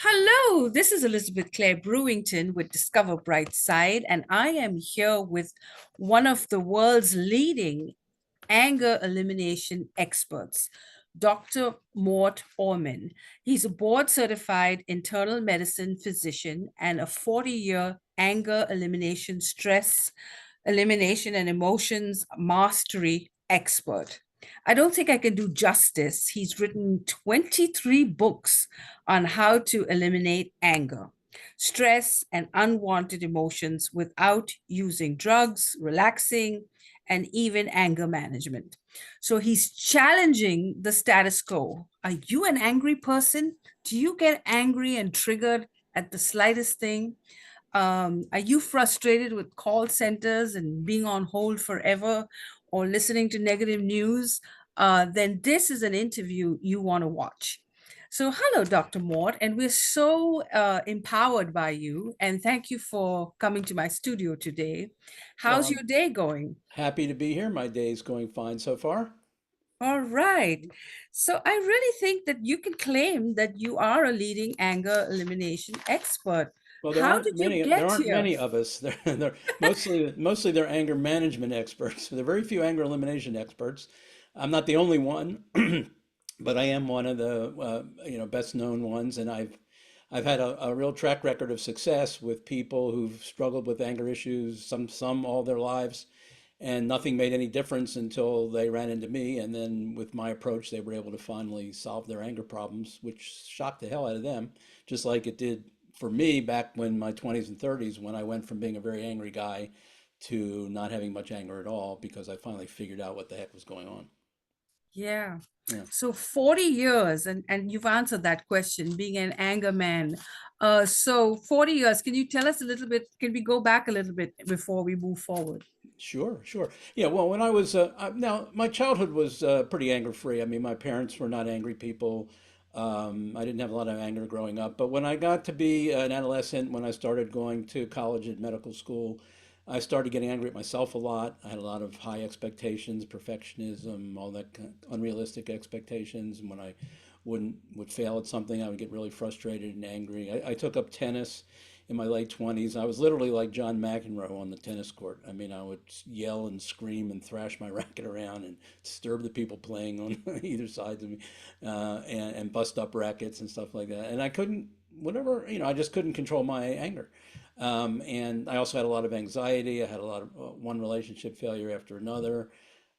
Hello, this is Elizabeth Clare Brewington with Discover Brightside, and I am here with one of the world's leading anger elimination experts, Dr. Mort Orman. He's a board certified internal medicine physician and a 40-year anger elimination, stress elimination, and emotions mastery expert. I don't think I can do justice. He's written 23 books on how to eliminate anger, stress, and unwanted emotions without using drugs, relaxing, and even anger management. So he's challenging the status quo. Are you an angry person? Do you get angry and triggered at the slightest thing? Are you frustrated with call centers and being on hold forever or listening to negative news? Then this is an interview you want to watch. So, hello, Dr. Mort, and we're so empowered by you. And thank you for coming to my studio today. Well, How's I'm your day going? happy to be here. My day's going fine so far. All right. So, I really think that you can claim that you are a leading anger elimination expert. Well, there How aren't did you many. There get aren't here? many of us. They're mostly they're anger management experts. There are very few anger elimination experts. I'm not the only one, but I am one of the best known ones, and I've had a real track record of success with people who've struggled with anger issues, some all their lives, and nothing made any difference until they ran into me. And then with my approach, they were able to finally solve their anger problems, which shocked the hell out of them, just like it did for me back when my 20s and 30s, when I went from being a very angry guy to not having much anger at all because I finally figured out what the heck was going on. Yeah. Yeah. So 40 years, and you've answered that question, being an anger man. So 40 years, can you tell us a little bit? Can we go back a little bit before we move forward? Sure, sure. Yeah, well, when now my childhood was pretty anger free. I mean, my parents were not angry people. I didn't have a lot of anger growing up. But when I got to be an adolescent, when I started going to college and medical school, I started getting angry at myself a lot. I had a lot of high expectations, perfectionism, all that unrealistic expectations. And when I would fail at something, I would get really frustrated and angry. I took up tennis in my late 20s. I was literally like John McEnroe on the tennis court. I mean, I would yell and scream and thrash my racket around and disturb the people playing on either side of me, and bust up rackets and stuff like that. And I couldn't, whatever, I just couldn't control my anger. And I also had a lot of anxiety. I had a lot of one relationship failure after another.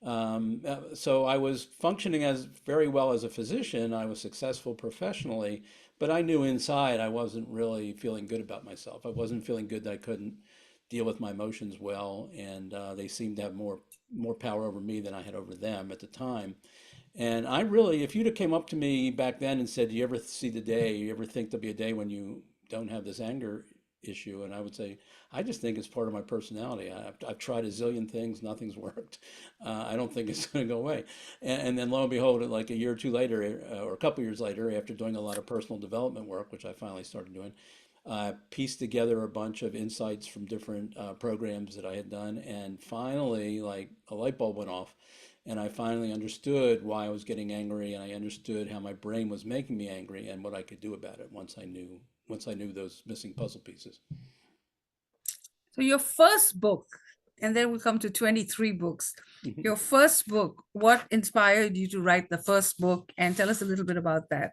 So I was functioning as very well as a physician. I was successful professionally, but I knew inside I wasn't really feeling good about myself. I wasn't feeling good that I couldn't deal with my emotions well, and they seemed to have more power over me than I had over them at the time. And I really, if you'd have came up to me back then and said, "Do you ever see the day? You ever think there'll be a day when you don't have this anger issue?" And I would say, "I just think it's part of my personality. I've tried a zillion things, nothing's worked. I don't think it's going to go away." And then lo and behold, like a year or two later, or a couple years later, after doing a lot of personal development work, which I finally started doing, pieced together a bunch of insights from different programs that I had done, and finally, like a light bulb went off, and I finally understood why I was getting angry, and I understood how my brain was making me angry, and what I could do about it once I knew those missing puzzle pieces. So your first book, and then we come to 23 books. Your first book, what inspired you to write the first book? And tell us a little bit about that.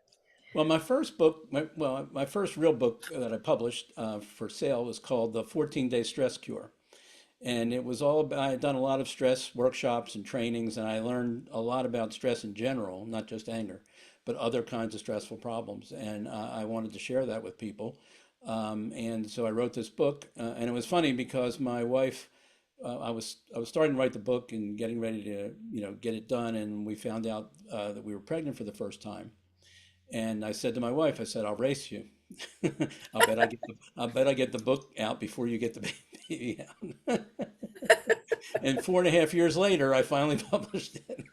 Well, my first book, my first real book that I published for sale was called The 14-Day Stress Cure. And it was all about, I had done a lot of stress workshops and trainings, and I learned a lot about stress in general, not just anger, but other kinds of stressful problems. And I wanted to share that with people. And so I wrote this book, and it was funny because my wife, I was starting to write the book and getting ready to, get it done, and we found out that we were pregnant for the first time. And I said to my wife, I said, "I'll race you. I'll bet I get the book out before you get the baby out." And 4.5 years later, I finally published it.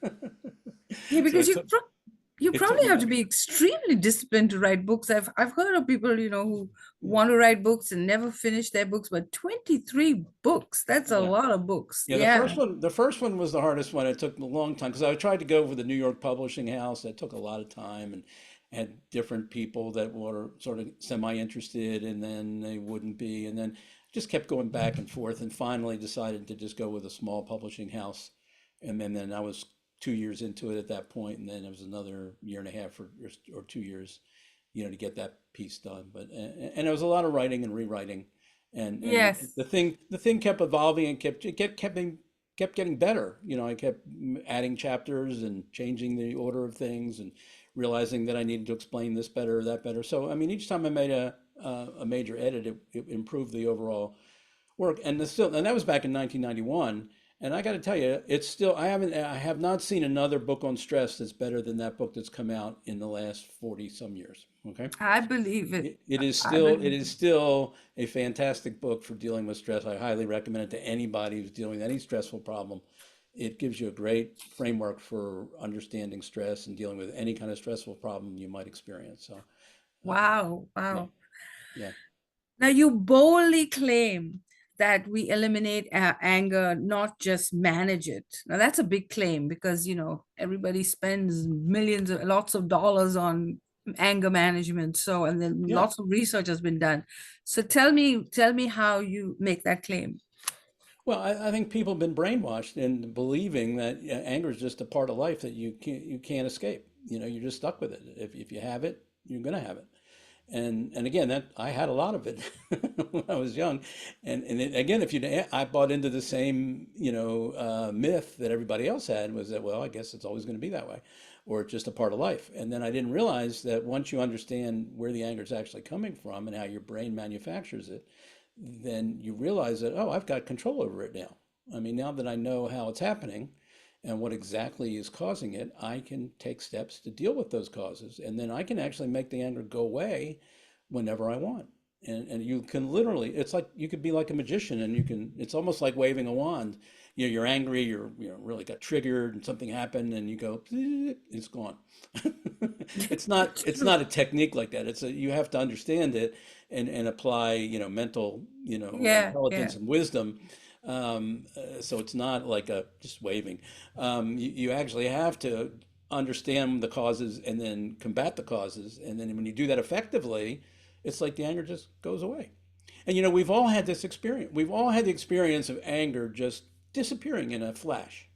Yeah, So because you it took probably me have to like, be extremely disciplined to write books. I've heard of people, who want to write books and never finish their books, but 23 books, that's a yeah. lot of books. Yeah, the Yeah. first one, the first one was the hardest one. It took a long time because I tried to go with the New York publishing house. That took a lot of time, and had different people that were sort of semi-interested, and then they wouldn't be, and then just kept going back and forth, and finally decided to just go with a small publishing house. And then I was 2 years into it at that point, and then it was another year and a half or 2 years, to get that piece done. But and it was a lot of writing and rewriting, and Yes. the thing kept evolving and kept getting better. I kept adding chapters and changing the order of things and realizing that I needed to explain this better or that better. So I mean, each time I made a major edit, it improved the overall work. And that was back in 1991. And I got to tell you, it's still I have not seen another book on stress that's better than that book that's come out in the last 40 some years. Okay. I believe it. It is I still it believe is it. still a fantastic book for dealing with stress. I highly recommend it to anybody who's dealing with any stressful problem. It gives you a great framework for understanding stress and dealing with any kind of stressful problem you might experience. So, Wow. yeah, Wow. yeah, Now, you boldly claim that we eliminate anger, not just manage it. Now, that's a big claim because, everybody spends millions, lots of dollars on anger management. So, and then yeah. lots of research has been done. So tell me how you make that claim. Well, I think people have been brainwashed in believing that anger is just a part of life that you can't escape. You're just stuck with it. If you have it, you're gonna have it. And again, that I had a lot of it when I was young, again, I bought into the same myth that everybody else had, was that, well, I guess it's always going to be that way, or it's just a part of life. And then I didn't realize that once you understand where the anger is actually coming from and how your brain manufactures it, then you realize that, oh, I've got control over it now. I mean, now that I know how it's happening and what exactly is causing it, I can take steps to deal with those causes. And then I can actually make the anger go away whenever I want. And you can literally, it's like you could be like a magician, and it's almost like waving a wand. You're angry, really got triggered and something happened, and you go, it's gone. It's not a technique like that. You have to understand it and apply, mental, Yeah, intelligence yeah, and wisdom. So it's not like just waving. You actually have to understand the causes and then combat the causes. And then when you do that effectively, it's like the anger just goes away. And we've all had this experience. We've all had the experience of anger just disappearing in a flash.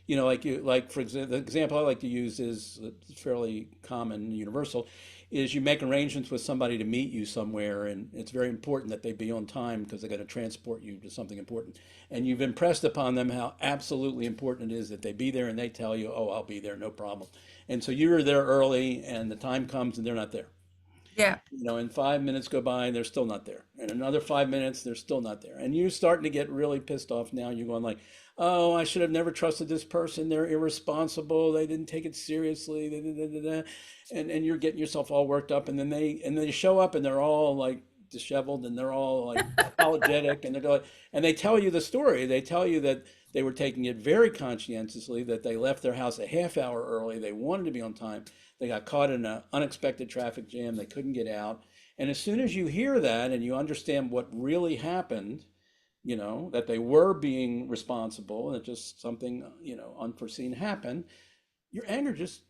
Like for example, the example I like to use is fairly common, universal, is you make arrangements with somebody to meet you somewhere, and it's very important that they be on time because they're going to transport you to something important. And you've impressed upon them how absolutely important it is that they be there, and they tell you, "Oh, I'll be there, no problem." And so you're there early, and the time comes, and they're not there. yeah, And 5 minutes go by and they're still not there. And another 5 minutes, they're still not there. And you're starting to get really pissed off now. You're going like, oh, I should have never trusted this person. They're irresponsible. They didn't take it seriously. Da, da, da, da, da. And you're getting yourself all worked up. And then they show up and they're all like disheveled and they're all like apologetic. And they tell you the story. They tell you that they were taking it very conscientiously, that they left their house a half hour early. They wanted to be on time. They got caught in an unexpected traffic jam. They couldn't get out. And as soon as you hear that and you understand what really happened, that they were being responsible and that just something, unforeseen happened, your anger just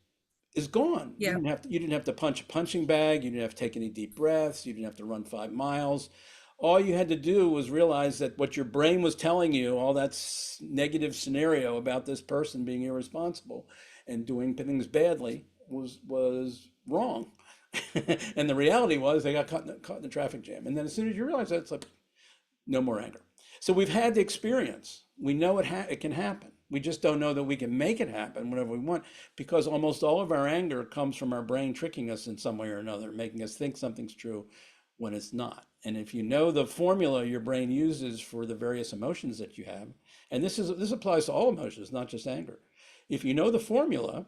is gone. You yeah, didn't have to, you didn't have to punch a punching bag. You didn't have to take any deep breaths. You didn't have to run 5 miles. All you had to do was realize that what your brain was telling you, all that negative scenario about this person being irresponsible and doing things badly, was wrong. And the reality was they got caught in the traffic jam. And then as soon as you realize that, it's like no more anger. So we've had the experience. We know it can happen. We just don't know that we can make it happen whenever we want, because almost all of our anger comes from our brain tricking us in some way or another, making us think something's true when it's not. And if you know the formula your brain uses for the various emotions that you have, and this applies to all emotions, not just anger. If you know the formula,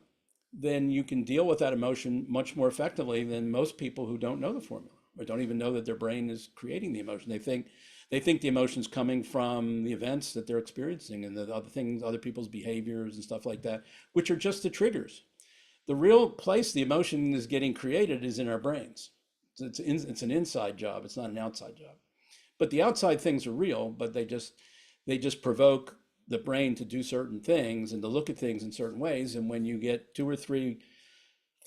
then you can deal with that emotion much more effectively than most people who don't know the formula or don't even know that their brain is creating the emotion. They think the emotion's coming from the events that they're experiencing and the other things, other people's behaviors and stuff like that, which are just the triggers. The real place the emotion is getting created is in our brains. It's an inside job. It's not an outside job. But the outside things are real, but they just provoke the brain to do certain things and to look at things in certain ways. And when you get two or three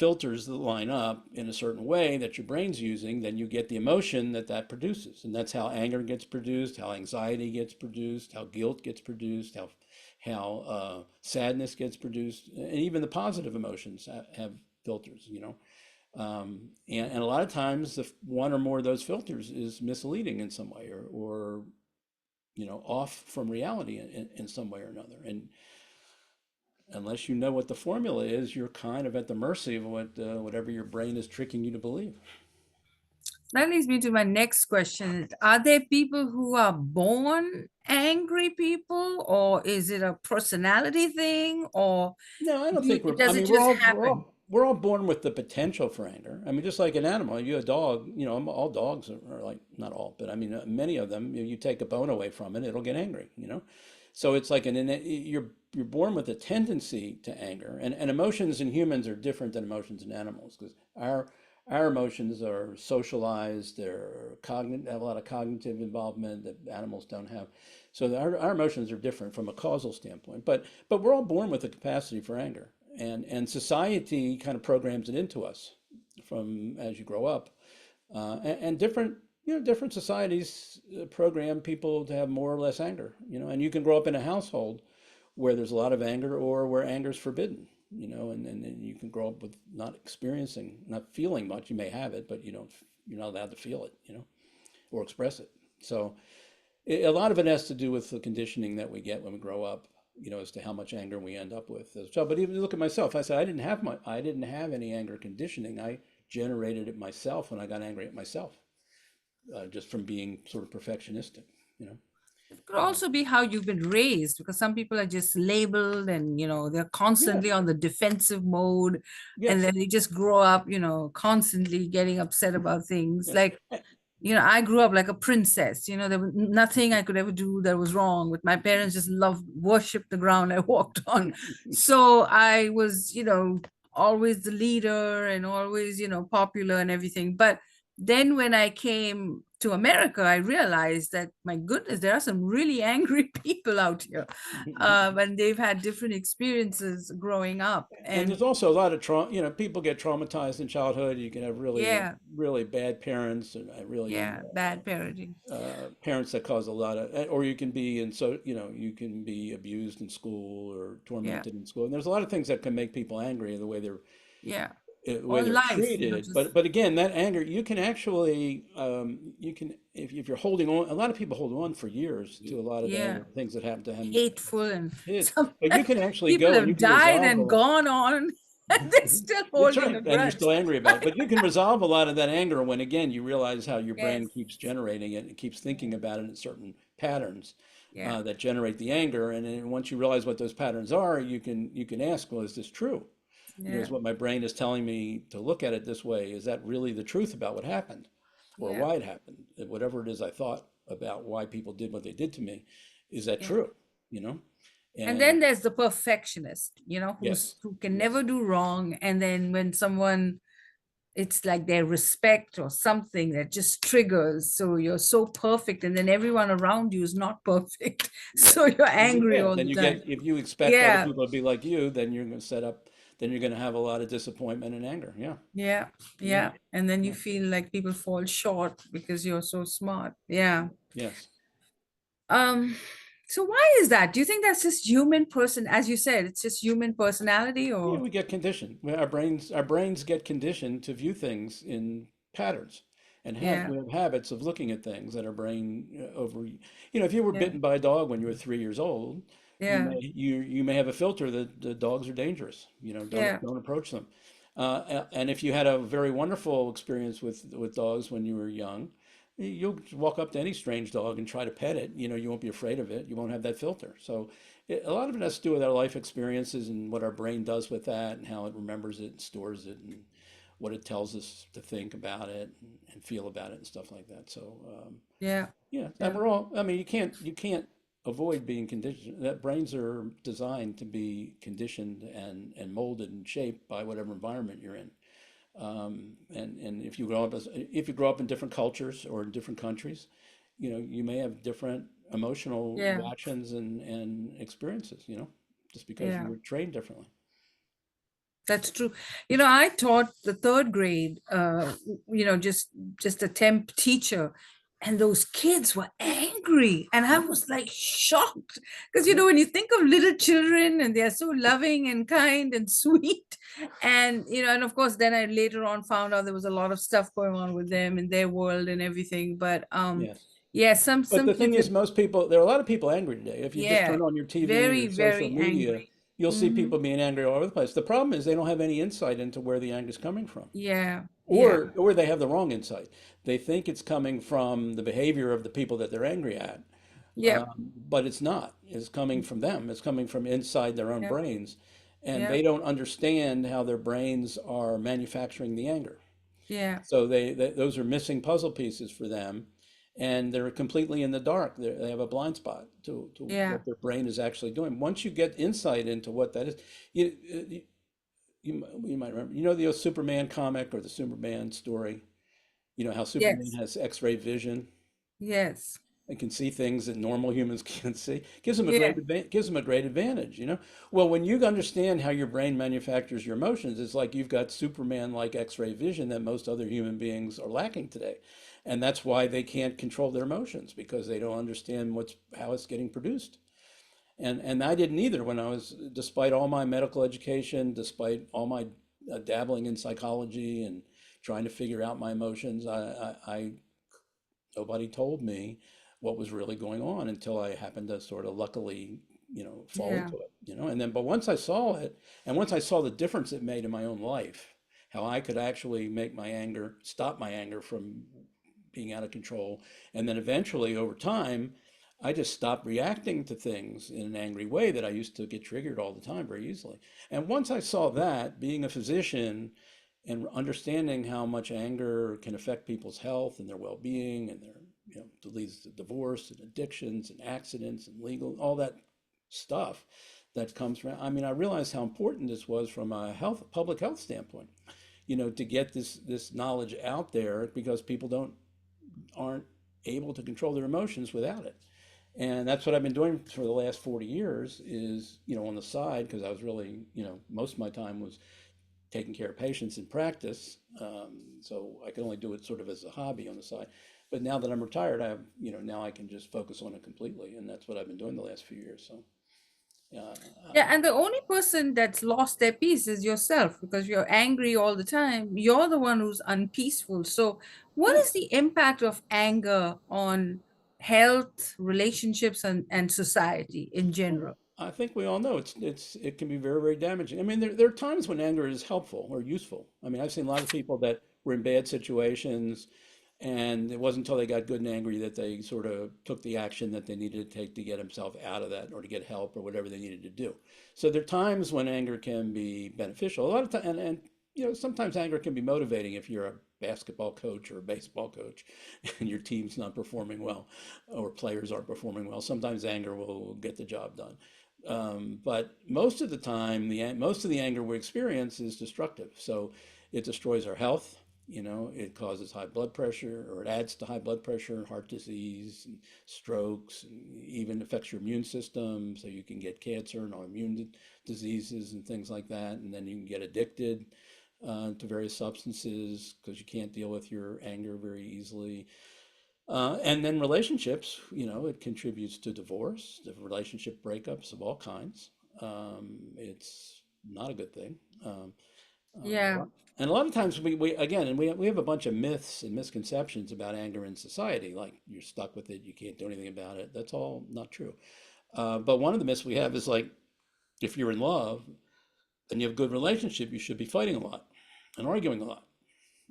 filters that line up in a certain way that your brain's using, then you get the emotion that that produces. And that's how anger gets produced, how anxiety gets produced, how guilt gets produced, how sadness gets produced, and even the positive emotions have filters, you know. And a lot of times, the one or more of those filters is misleading in some way, or you know, off from reality in some way or another. And unless you know what the formula is, you're kind of at the mercy of whatever your brain is tricking you to believe. That leads me to my next question. Are there people who are born angry people, or is it a personality thing, or No, I don't think we're. I does it mean, just happen? we're all born with the potential for anger. I mean, just like an animal, you a dog. You know, all dogs are like, not all, but I mean, many of them. You take a bone away from it, it'll get angry. You know, so it's like you're born with a tendency to anger, and emotions in humans are different than emotions in animals because our emotions are socialized. They're cognitive, have a lot of cognitive involvement that animals don't have. So our emotions are different from a causal standpoint, but we're all born with the capacity for anger, and society kind of programs it into us from as you grow up, and different, you know, different societies program people to have more or less anger, you know, and you can grow up in a household where there's a lot of anger or where anger is forbidden, you know, and you can grow up with not experiencing, not feeling much. You may have it, but you're not allowed to feel it, you know, or express it. So a lot of it has to do with the conditioning that we get when we grow up, you know, as to how much anger we end up with. So, but even look at myself. I said I didn't have any anger conditioning. I generated it myself when I got angry at myself, just from being sort of perfectionistic, you know. It could also be how you've been raised, because some people are just labeled and, they're Yeah. constantly on the defensive mode. And Yes. then they just grow up, constantly getting upset about things. Yes. Like, I grew up like a princess. There was nothing I could ever do that was wrong. With my parents, just loved, worshiped the ground I walked on. So I was, always the leader and always, popular and everything. But then when I came to America, I realized that, my goodness, there are some really angry people out here. And they've had different experiences growing up. And And there's also a lot of trauma. You know, people get traumatized in childhood. You can have really, yeah, really bad parents, and really yeah, bad parenting. parents that cause a lot of, or you can be in, so you know, you can be abused in school or Yeah, tormented in school. And there's a lot of things that can make people angry, yeah. the way Or they're life, treated. just, But again, that anger, you can actually, you can, if you're holding on. A lot of people hold on for years to a lot of the yeah, anger, things that happen to them hateful. And kids. some But you can actually people go and you have can died resolve a and lot. gone on, and they're still That's holding a right. And you're grudge. still angry about it. But you can resolve a lot of that anger when, again, you realize how your Yes. brain keeps generating it and keeps thinking Yeah. about it in certain patterns Yeah. that generate the anger. And then once you realize what those patterns are, you can ask, well, is this true? You know, Yeah. is what my brain is telling me to look at it this way? Is that really the truth about what happened or Yeah. why it happened? Whatever it is I thought about why people did what they did to me, is that Yeah. true? You know? And And then there's the perfectionist, yes, who can yes. never do wrong. And then when someone, it's like their respect or something that just triggers. So you're so perfect, and then everyone around you is not perfect. Yeah. So you're And you, angry yeah, all then the you time. get, if you expect other Yeah. people to be like you, then you're going to then you're going to have a lot of disappointment and anger. Yeah. Yeah. Yeah. Yeah. And then you Yeah. feel like people fall short because you're so smart. Yeah. Yes. Um, so why is that? Do you think that's just human person, as you said, it's just human personality, Yeah, or we get conditioned. Our brains get conditioned to view things in patterns, and yeah, we have habits of looking at things that our brain if you were yeah, bitten by a dog when you were 3 years old, yeah, you may have a filter that the dogs are dangerous. You know, yeah, don't approach them. And if you had a very wonderful experience with dogs when you were young, you'll walk up to any strange dog and try to pet it. You know, you won't be afraid of it. You won't have that filter. So a lot of it has to do with our life experiences and what our brain does with that and how it remembers it and stores it and what it tells us to think about it and feel about it and stuff like that. So yeah, yeah, and yeah, we're all. I mean, you can't avoid being conditioned. That brains are designed to be conditioned and molded and shaped by whatever environment you're in. And if you grow up in different cultures or in different countries, you may have different emotional yeah, reactions and experiences, just because you yeah. were trained differently. That's true. I taught the third grade, just a temp teacher, and those kids were angry. And I was like shocked because, Yeah. when you think of little children and they're so loving and kind and sweet, and of course, then I later on found out there was a lot of stuff going on with them in their world and everything. But Yes. yeah, some But some the thing kids are, is, most people, there are a lot of people angry today. If you just yeah, turn on your TV very, or social very media, angry. you'll see Hmm. people being angry all over the place. The problem is they don't have any insight into where the anger is coming from. Yeah, yeah, Or they have the wrong insight. They think it's coming from the behavior of the people that they're angry at, yep, but it's not. It's coming from them. It's coming from inside their own yep, brains, and they yep, don't understand how their brains are manufacturing the anger. yeah. So those are missing puzzle pieces for them, and they're completely in the dark. They have a blind spot to Yeah. what their brain is actually doing. Once you get insight into what that is, you, you might remember, the Superman comic or the Superman story. You know how Superman Yes. has X-ray vision Yes. and can see things that normal humans can't see. Yeah. Gives him a great advantage. Well, when you understand how your brain manufactures your emotions, it's like you've got Superman-like X-ray vision that most other human beings are lacking today. And that's why they can't control their emotions because they don't understand how it's getting produced. And I didn't either when I was, despite all my medical education, despite all my dabbling in psychology and trying to figure out my emotions, I nobody told me what was really going on until I happened to sort of luckily, fall Yeah. into it. And then, but once I saw it, and once I saw the difference it made in my own life, how I could actually stop my anger from being out of control, and then eventually over time, I just stopped reacting to things in an angry way that I used to get triggered all the time very easily. And once I saw that, being a physician and understanding how much anger can affect people's health and their well-being and it leads to divorce and addictions and accidents and legal, all that stuff that comes from. I mean, I realized how important this was from a public health standpoint, to get this knowledge out there because people aren't able to control their emotions without it. And that's what I've been doing for the last 40 years is, on the side, because I was really, most of my time was taking care of patients in practice. So I can only do it sort of as a hobby on the side. But now that I'm retired, now I can just focus on it completely. And that's what I've been doing the last few years. So, Yeah. And the only person that's lost their peace is yourself because you're angry all the time. You're the one who's unpeaceful. So, what yeah. is the impact of anger on health, relationships, and society in Well, general? I think we all know it can be very, very damaging. I mean, there are times when anger is helpful or useful. I mean, I've seen a lot of people that were in bad situations, and it wasn't until they got good and angry that they sort of took the action that they needed to take to get themselves out of that or to get help or whatever they needed to do. So there are times when anger can be beneficial. A lot of time, and sometimes anger can be motivating if you're a basketball coach or a baseball coach and your team's not performing well or players aren't performing well. Sometimes anger will get the job done. But most of the time, most of the anger we experience is destructive. So it destroys our health. It causes high blood pressure, or it adds to high blood pressure, heart disease, and strokes, and even affects your immune system. So you can get cancer and autoimmune diseases and things like that. And then you can get addicted to various substances because you can't deal with your anger very easily. And then relationships, it contributes to divorce, to relationship breakups of all kinds. It's not a good thing. A Yeah. lot, and a lot of times we again, and we have a bunch of myths and misconceptions about anger in society, like you're stuck with it, you can't do anything about it. That's all not true. But one of the myths we have is like, if you're in love and you have a good relationship, you should be fighting a lot and arguing a lot.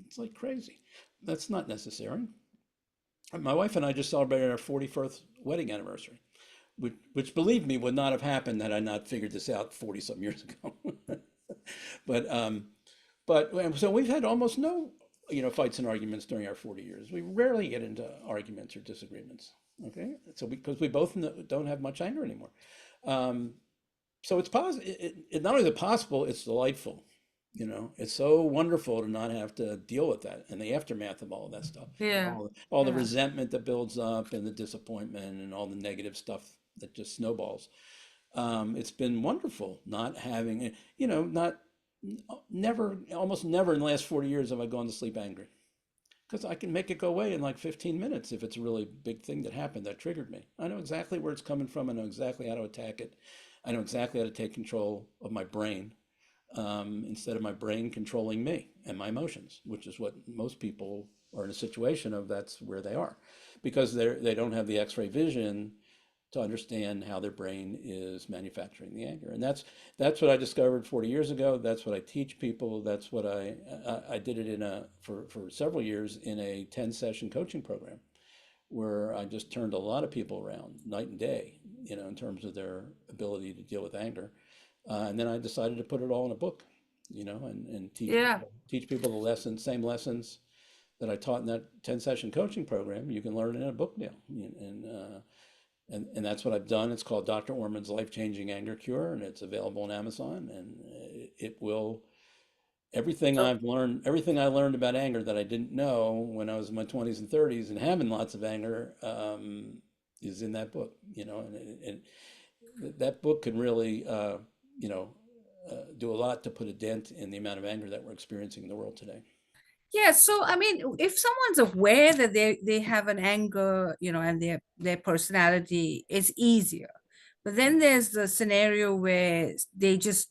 It's like crazy. That's not necessary. My wife and I just celebrated our 41st wedding anniversary, which believe me, would not have happened had I not figured this out 40 some years ago. But so we've had almost no, fights and arguments during our 40 years. We rarely get into arguments or disagreements. Okay, so because we both don't have much anger anymore. Um, so it's possible. It not only is it possible, it's delightful. It's so wonderful to not have to deal with that and the aftermath of all of that stuff, Yeah. all the Yeah. resentment that builds up and the disappointment and all the negative stuff that just snowballs. It's been wonderful not having, not. Never, almost never in the last 40 years have I gone to sleep angry. Because I can make it go away in like 15 minutes if it's a really big thing that happened that triggered me. I know exactly where it's coming from. I know exactly how to attack it. I know exactly how to take control of my brain, instead of my brain controlling me and my emotions, which is what most people are in a situation of. That's where they are, because they don't have the X-ray vision to understand how their brain is manufacturing the anger. And that's what I discovered 40 years ago. That's what I teach people. That's what I did it in a for several years in a 10 session coaching program where I just turned a lot of people around night and day, in terms of their ability to deal with anger. And then I decided to put it all in a book, and Yeah. teach people the lessons, same lessons that I taught in that 10 session coaching program. You can learn in a book now. And that's what I've done. It's called Dr. Orman's Life-Changing Anger Cure, and it's available on Amazon. And it will, So everything I learned about anger that I didn't know when I was in my 20s and 30s and having lots of anger, is in that book, and that book can really, you know, do a lot to put a dent in the amount of anger that we're experiencing in the world today. yeah, so I mean, if someone's aware that they have an anger, and their personality, is easier. But then there's the scenario where they just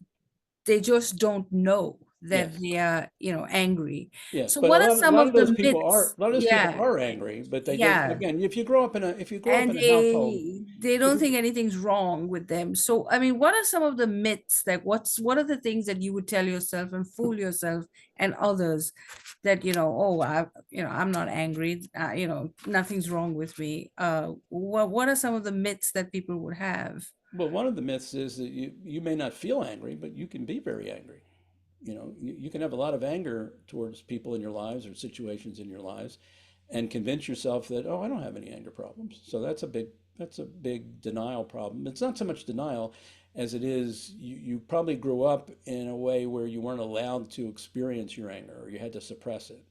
don't know that Yes. they are, angry. Yes, So but what are a some lot of of the those people are myths? a lot of those people Yeah, are angry, but they just, yeah. again, if you grow up And in a household, they if don't you think anything's wrong with them. So I mean, what are some of the myths? Like what are the things that you would tell yourself and fool yourself and others that, oh, I'm not angry, nothing's wrong with me. What are some of the myths that people would have? well, one of the myths is that you may not feel angry, but you can be very angry. You can have a lot of anger towards people in your lives or situations in your lives, and convince yourself that, oh, I don't have any anger problems. So that's a big denial problem. It's not so much denial as it is you probably grew up in a way where you weren't allowed to experience your anger, or you had to suppress it.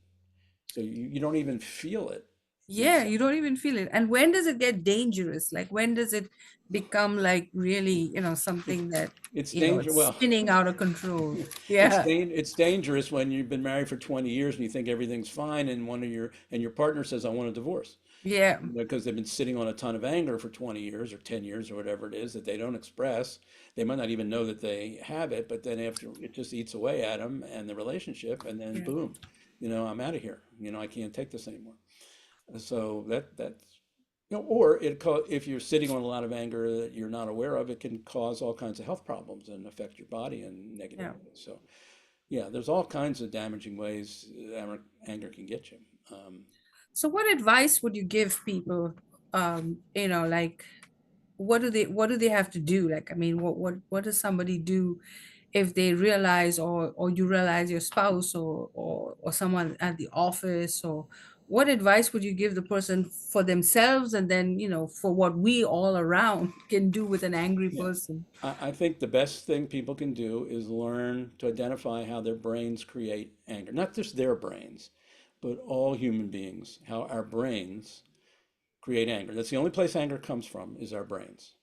So you don't even feel it Yeah, inside. you don't even feel it. And when does it get dangerous? Like when does it become like really, something that, It's it's well, spinning out of control? it's Yeah. it's dangerous when you've been married for 20 years and you think everything's fine, and your partner says, I want a divorce. Yeah. Because they've been sitting on a ton of anger for 20 years or 10 years or whatever it is that they don't express. They might not even know that they have it, but then after it just eats away at them and the relationship, and then Yeah. boom, I'm out of here. I can't take this anymore. So or if you're sitting on a lot of anger that you're not aware of, it can cause all kinds of health problems and affect your body in negative Yeah. ways. So yeah, there's all kinds of damaging ways anger can get you. So what advice would you give people? Like what do they have to do? Like, I mean, what does somebody do if they realize, or you realize your spouse, or someone at the office, or what advice would you give the person for themselves, and then, for what we all around can do with an angry Yeah. person? I think the best thing people can do is learn to identify how their brains create anger. Not just their brains, but all human beings, how our brains create anger. That's the only place anger comes from, is our brains.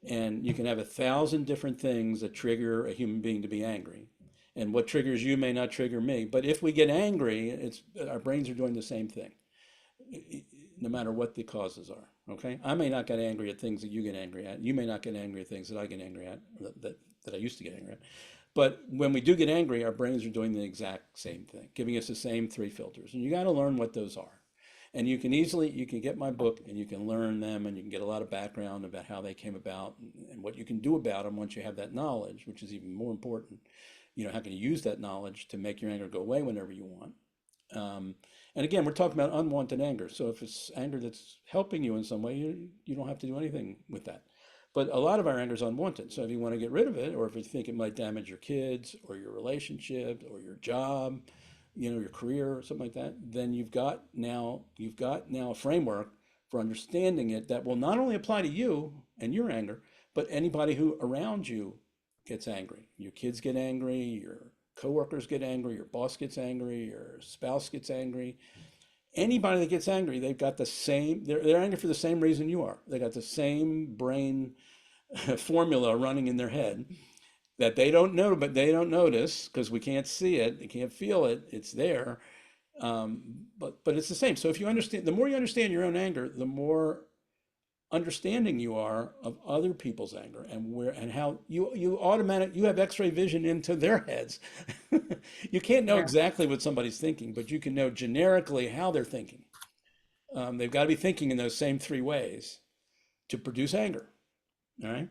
And you can have 1,000 different things that trigger a human being to be angry. And what triggers you may not trigger me. But if we get angry, it's our brains are doing the same thing, no matter what the causes are. Okay, I may not get angry at things that you get angry at. You may not get angry at things that I get angry at, that I used to get angry at. But when we do get angry, our brains are doing the exact same thing, giving us the same three filters. And you got to learn what those are. And you can get my book and you can learn them, and you can get a lot of background about how they came about, and what you can do about them once you have that knowledge, which is even more important. How can you use that knowledge to make your anger go away whenever you want? Um, and again, we're talking about unwanted anger. So if it's anger that's helping you in some way, you don't have to do anything with that. But a lot of our anger is unwanted. So if you want to get rid of it, or if you think it might damage your kids or your relationship or your job, your career or something like that, then you've got now a framework for understanding it that will not only apply to you and your anger, but anybody who around you gets angry. Your kids get angry, your coworkers get angry, your boss gets angry, your spouse gets angry. Anybody that gets angry, they've got the same, they're angry for the same reason you are. They got the same brain formula running in their head. that they don't know, but they don't notice because we can't see it, they can't feel it. It's there, but it's the same. So if you understand, the more you understand your own anger, the more understanding you are of other people's anger and where and how you have X-ray vision into their heads. You can't know Yeah. exactly what somebody's thinking, but you can know generically how they're thinking. They've got to be thinking in those same three ways to produce anger. All right.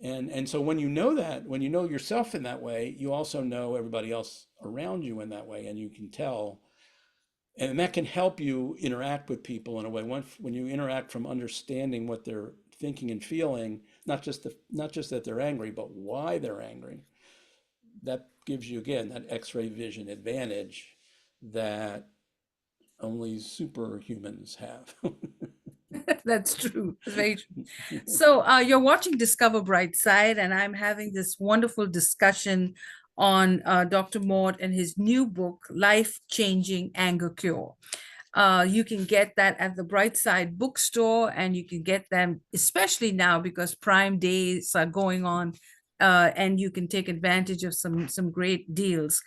And so when you know that, when you know yourself in that way, you also know everybody else around you in that way, and you can tell, and that can help you interact with people in a way. When you interact from understanding what they're thinking and feeling, not just that they're angry, but why they're angry, that gives you again that X-ray vision advantage that only superhumans have. That's true. That's very true. So you're watching Discover Brightside, and I'm having this wonderful discussion on Dr. Mort and his new book, Life Changing Anger Cure. You can get that at the Brightside bookstore, and you can get them, especially now because Prime Days are going on, and you can take advantage of some great deals.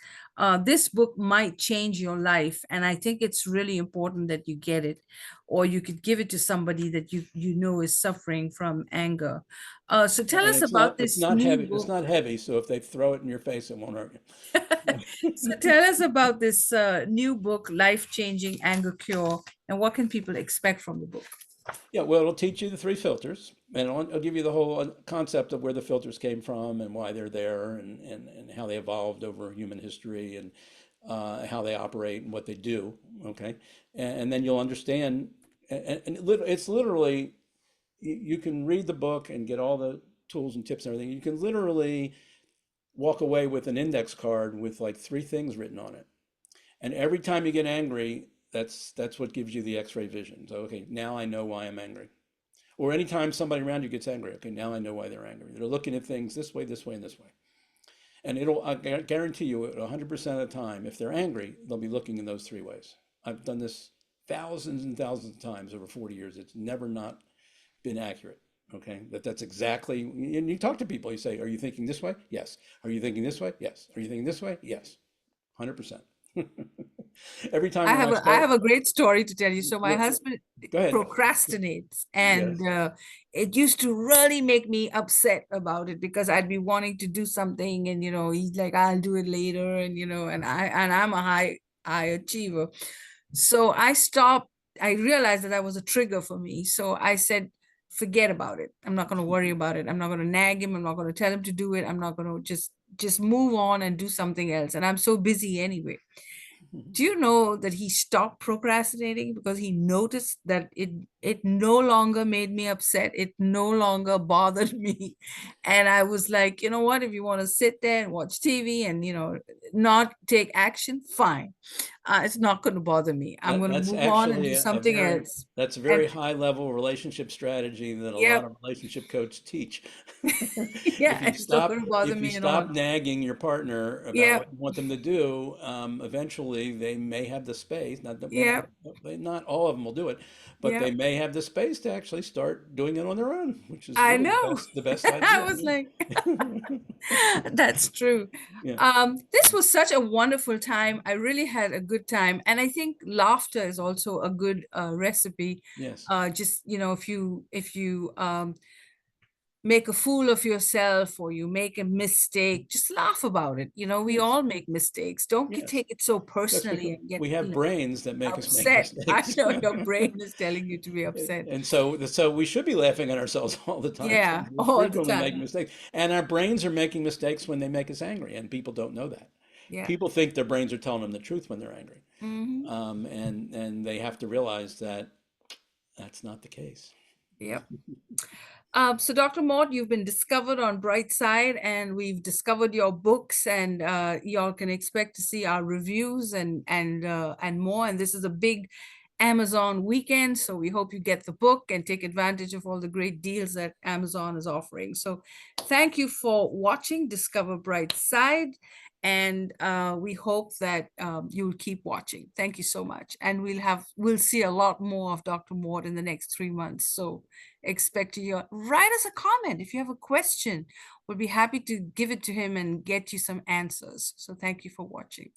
This book might change your life, and I think it's really important that you get it, or you could give it to somebody that you know is suffering from anger. So tell And us about it's this not new heavy. It's book. not heavy. So if they throw it in your face, it won't hurt So you. tell us about this new book, Life Changing Anger Cure, and what can people expect from the book? Yeah, well, it'll teach you the three filters, and it'll give you the whole concept of where the filters came from and why they're there, and how they evolved over human history, and how they operate and what they do. Okay, and then you'll understand. It's literally you can read the book and get all the tools and tips and everything. You can literally walk away with an index card with like three things written on it. And every time you get angry, that's what gives you the X-ray vision. So okay, now I know why I'm angry. Or anytime somebody around you gets angry, okay, now I know why they're angry. They're looking at things this way, and this way. And I guarantee you, 100% of the time, if they're angry, they'll be looking in those three ways. I've done this thousands and thousands of times over 40 years. It's never not been accurate. Okay, that's exactly. And you talk to people, you say, "Are you thinking this way?" Yes. Are you thinking this way? Yes. Are you thinking this way? Yes. 100%. Every time when I I start, have a great story to tell you. So my yeah, husband go ahead. procrastinates, and Yes. it used to really make me upset about it because I'd be wanting to do something, and he's like, "I'll do it later," and I'm a high achiever. So I stopped. I realized that was a trigger for me. So I said, "Forget about it. I'm not going to worry about it. I'm not going to nag him. I'm not going to tell him to do it. I'm not going to just move on and do something else. And I'm so busy anyway." Do you know that he stopped procrastinating because he noticed that it no longer made me upset. It no longer bothered me. And I was like, you know what? If you want to sit there and watch TV and not take action, fine. It's not going to bother me. I'm going to That's move on and actually do something else. that's a very And high level relationship strategy that a lot yep, of relationship coaches teach. yeah, it's not going to bother If you me at stop all. nagging your partner about what Yep, you want them to do, eventually they may have the space. Not that yep, not all of them will do it, but they yep. may have the space to actually start doing it on their own, which is I really know. the best I idea. was like, Yeah. that's true. Yeah. This was such a wonderful time. I really had a good time. And I think laughter is also a good recipe. Yes. Just, if you make a fool of yourself or you make a mistake, just laugh about it. We Yes. all make mistakes. Don't Yes. take it so That's personally because and get, we have brains that make us make upset. I mistakes. know your brain is telling you to be upset. And so we should be laughing at ourselves all the time because Yeah, we'll all the frequently make time. mistakes. And our brains are making mistakes when they make us angry, and people don't know that. Yeah. People think their brains are telling them the truth when they're angry. Hmm. And they have to realize that that's not the case. Yep. So Dr. Mort, you've been discovered on Brightside, and we've discovered your books, and y'all can expect to see our reviews and more. And this is a big Amazon weekend, so we hope you get the book and take advantage of all the great deals that Amazon is offering. So thank you for watching Discover Brightside, And we hope that you'll keep watching. Thank you so much. And we'll see a lot more of Dr. Mort in the next 3 months. So expect your write us a comment if you have a question. We'll be happy to give it to him and get you some answers. So thank you for watching.